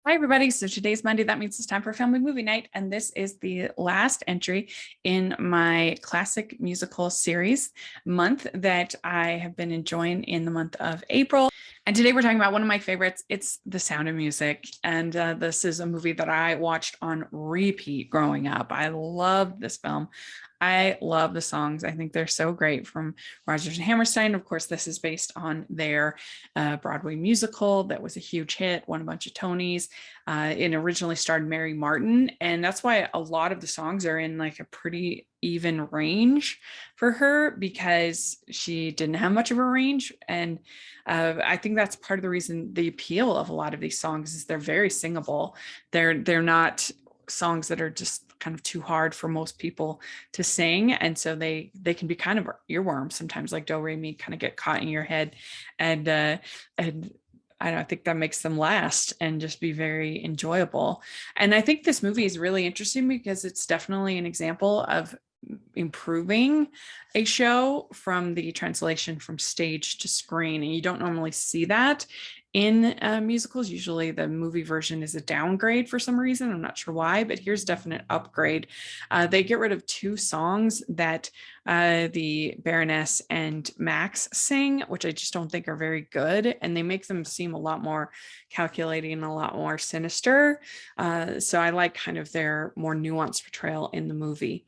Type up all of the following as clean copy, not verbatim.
Hi, everybody. So today's Monday. That means it's time for family movie night. And this is the last entry in my classic musical series month that I have been enjoying in the month of April. And today we're talking about one of my favorites. It's The Sound of Music. And this is a movie that I watched on repeat growing up. I loved this film. I love the songs. I think they're so great from Rodgers and Hammerstein. Of course, this is based on their Broadway musical that was a huge hit, won a bunch of Tonys. It originally starred Mary Martin, and that's why a lot of the songs are in like a pretty even range for her because she didn't have much of a range. And I think that's part of the reason the appeal of a lot of these songs is they're very singable. They're not songs that are just kind of too hard for most people to sing, and so they can be kind of earworms sometimes, like Do Re Mi, kind of get caught in your head, and I don't think that makes them last and just be very enjoyable. And I think this movie is really interesting because it's definitely an example of improving a show from the translation from stage to screen. And you don't normally see that in musicals. Usually the movie version is a downgrade for some reason. I'm not sure why, but here's definite upgrade. They get rid of two songs that the Baroness and Max sing, which I just don't think are very good. And they make them seem a lot more calculating and a lot more sinister. So I like kind of their more nuanced portrayal in the movie.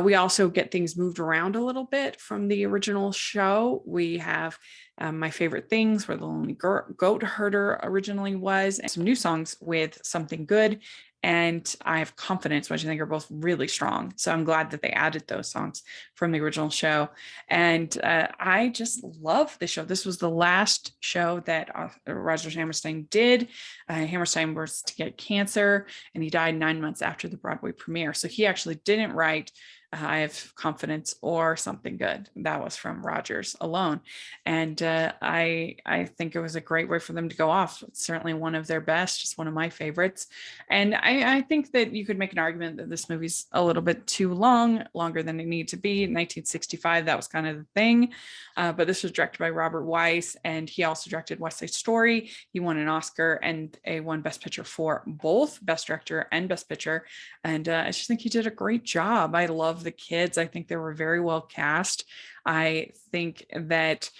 We also get things moved around a little bit from the original show. We have My Favorite Things, where the Lonely Goat Herder originally was, and some new songs with Something Good and I Have Confidence, which I think are both really strong. So I'm glad that they added those songs from the original show. And I just love the show. This was the last show that Rodgers Hammerstein did. Hammerstein was to get cancer, and he died 9 months after the Broadway premiere. So he actually didn't write I Have Confidence or Something Good. That was from Rodgers alone. And I think it was a great way for them to go off. It's certainly one of their best, just one of my favorites. And I think that you could make an argument that this movie's a little bit too long, longer than it needed to be. In 1965, that was kind of the thing. But this was directed by Robert Wise, and he also directed West Side Story. He won an Oscar and won Best Picture for both Best Director and Best Picture. And I just think he did a great job. I love the kids. I think they were very well cast. I think that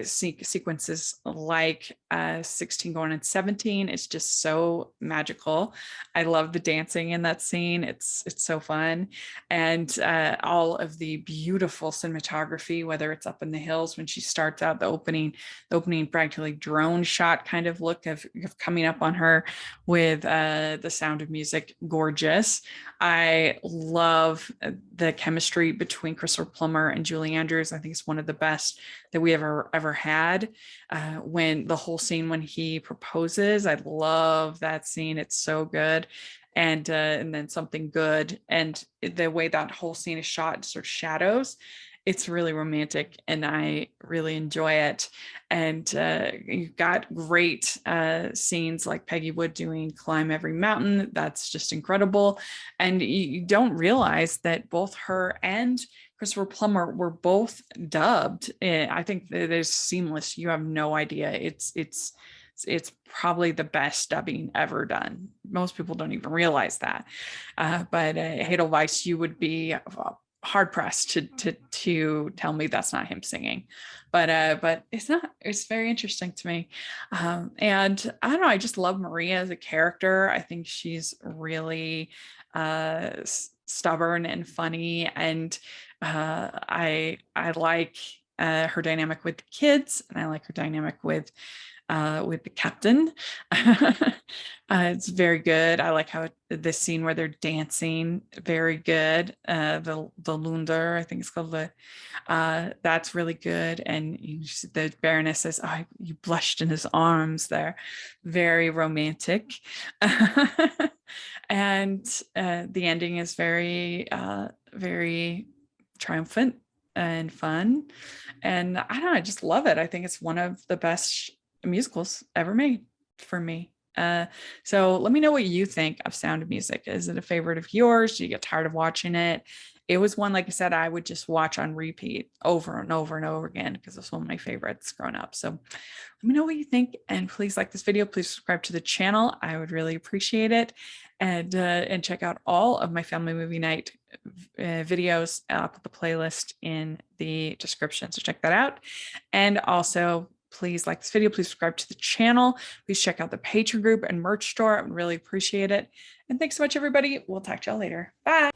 sequences like 16 going on 17 is just so magical. I love the dancing in that scene. It's so fun. And all of the beautiful cinematography, whether it's up in the hills when she starts out, the opening practically drone shot kind of look of coming up on her with The Sound of Music, gorgeous. I love the chemistry between Christopher Plummer and Julie Andrews. I think it's one of the best that we ever had. When the whole scene when he proposes, I love that scene. It's so good. And then Something Good, and the way that whole scene is shot, sort of shadows. It's really romantic, and I really enjoy it. And you've got great scenes like Peggy Wood doing Climb Every Mountain. That's just incredible. And you don't realize that both her and Christopher Plummer were both dubbed. I think that is seamless. You have no idea. It's probably the best dubbing ever done. Most people don't even realize that. But Edelweiss, you would be hard pressed to tell me that's not him singing, but it's not. It's very interesting to me, and I don't know. I just love Maria as a character. I think she's really stubborn and funny, and I like her dynamic with the kids, and I like her dynamic with the captain. It's very good. I like how this scene where they're dancing, very good. The Lunder, I think it's called that's really good. And the Baroness says, "Oh, you blushed in his arms." There, very romantic. And the ending is very triumphant and fun. And I don't know, I just love it. I think it's one of the best musicals ever made for me. So let me know what you think of Sound of Music. Is it a favorite of yours? Do you get tired of watching it? it was one, like I said, I would just watch on repeat over and over and over again because it was one of my favorites growing up. So let me know what you think, and please like this video. Please subscribe to the channel. I would really appreciate it. And check out all of my family movie night videos. I'll put the playlist in the description, so check that out. And also, please like this video. Please subscribe to the channel. Please check out the Patreon group and merch store. I would really appreciate it. And thanks so much, everybody. We'll talk to y'all later. Bye.